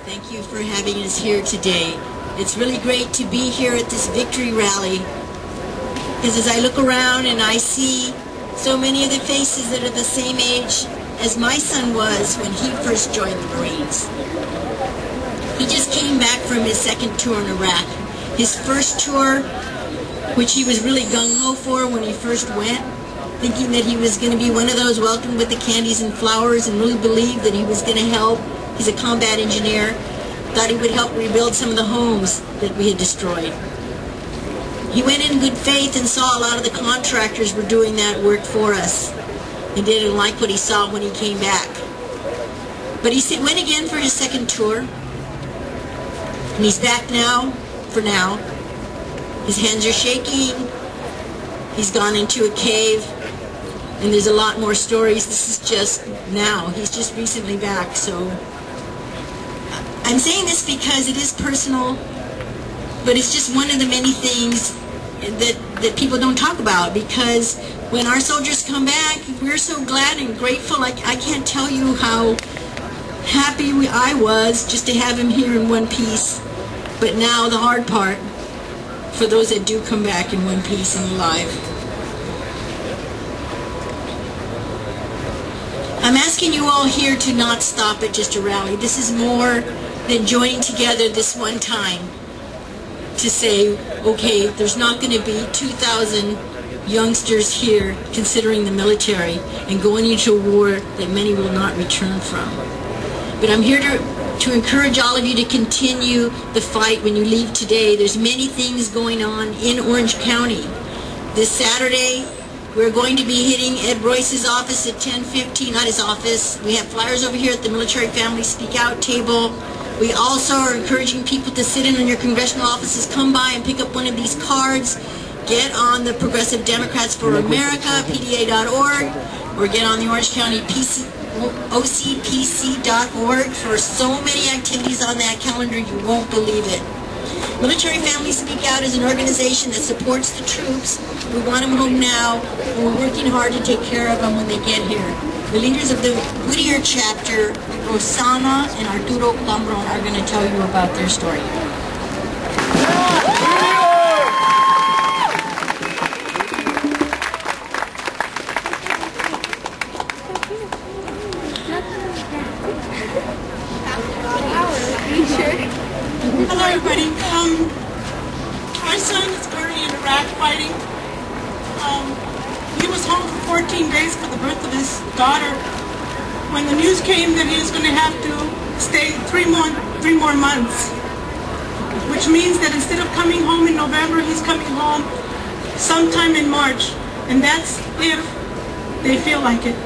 Thank you for having us here today. It's really great to be here at this victory rally, because as I look around and I see so many of the faces that are the same age as my son was when he first joined the Marines. He just came back from his second tour in Iraq. His first tour, which he was really gung-ho for when he first went, thinking that he was going to be one of those welcomed with the candies and flowers and really believed that he was going to help. He's a combat engineer. Thought he would help rebuild some of the homes that we had destroyed. He went in good faith and saw a lot of the contractors were doing that work for us. And didn't like what he saw when he came back. But he went again for his second tour. And he's back now, for now. His hands are shaking. He's gone into a cave. And there's a lot more stories. This is just now. He's just recently back. So I'm saying this because it is personal, but it's just one of the many things that people don't talk about, because when our soldiers come back, we're so glad and grateful. I can't tell you how happy I was just to have him here in one piece. But now the hard part for those that do come back in one piece and alive. I'm asking you all here to not stop at just a rally. This is more than joining together this one time to say, okay, there's not going to be 2,000 youngsters here considering the military and going into a war that many will not return from. But I'm here to encourage all of you to continue the fight when you leave today. There's many things going on in Orange County. This Saturday, we're going to be hitting Ed Royce's office at 10:15, not his office. We have flyers over here at the Military Family Speak Out table. We also are encouraging people to sit in on your congressional offices, come by and pick up one of these cards, get on the Progressive Democrats for America, PDA.org, or get on the Orange County OCPC.org for so many activities on that calendar you won't believe it. Military Family Speak Out is an organization that supports the troops. We want them home now, and we're working hard to take care of them when they get here. The leaders of the Whittier chapter, Rosana and Arturo Cambron, are going to tell you about their story. Hello everybody. Our son is currently in Iraq fighting. He was home for 14 days for the birth of his daughter. When the news came that he was going to have to stay three more months, which means that instead of coming home in November, he's coming home sometime in March, and that's if they feel like it.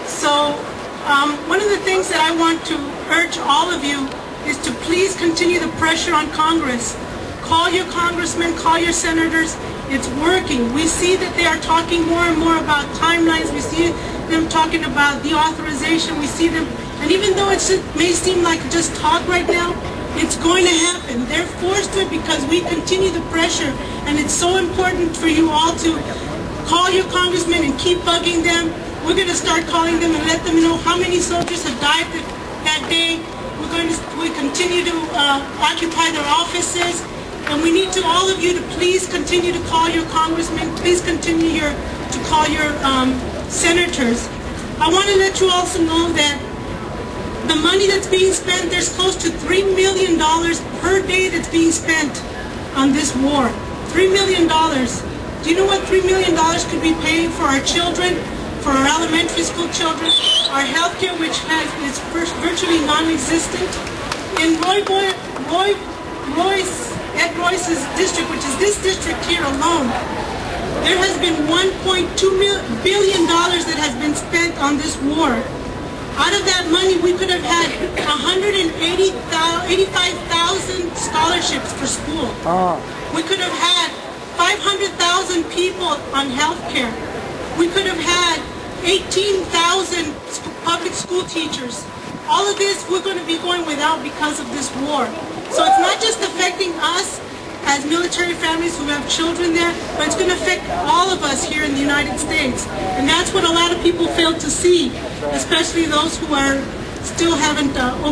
So one of the things that I want to urge all of you is to please continue the pressure on Congress. Call your congressmen, call your senators. It's working. We see that they are talking more and more about timelines. We see them talking about the authorization. We see them, and even though it may seem like just talk right now, it's going to happen. They're forced to it because we continue the pressure, and it's so important for you all to call your congressmen and keep bugging them. We're going to start calling them and let them know how many soldiers have died that day. We continue to occupy their offices, and we need to all of you to please continue to call your congressmen. Please continue to call your senators. I want to let you also know that the money that's being spent, there's close to $3 million per day that's being spent on this war. $3 million. Do you know what $3 million could be paying for our children, for our elementary school children, our healthcare, which is virtually non-existent? In Ed Royce's district, which is this district here alone, there has been $1.2 billion that has been spent on this war. Out of that money, we could have had 85,000 scholarships for school. We could have had 500,000 people on health care. We could have had 18,000 public school teachers. All of this we're going to be going without because of this war. So it's not just affecting us as military families who have children there, but it's going to affect all of us here in the United States. And that's what a lot of people fail to see, especially those who are still haven't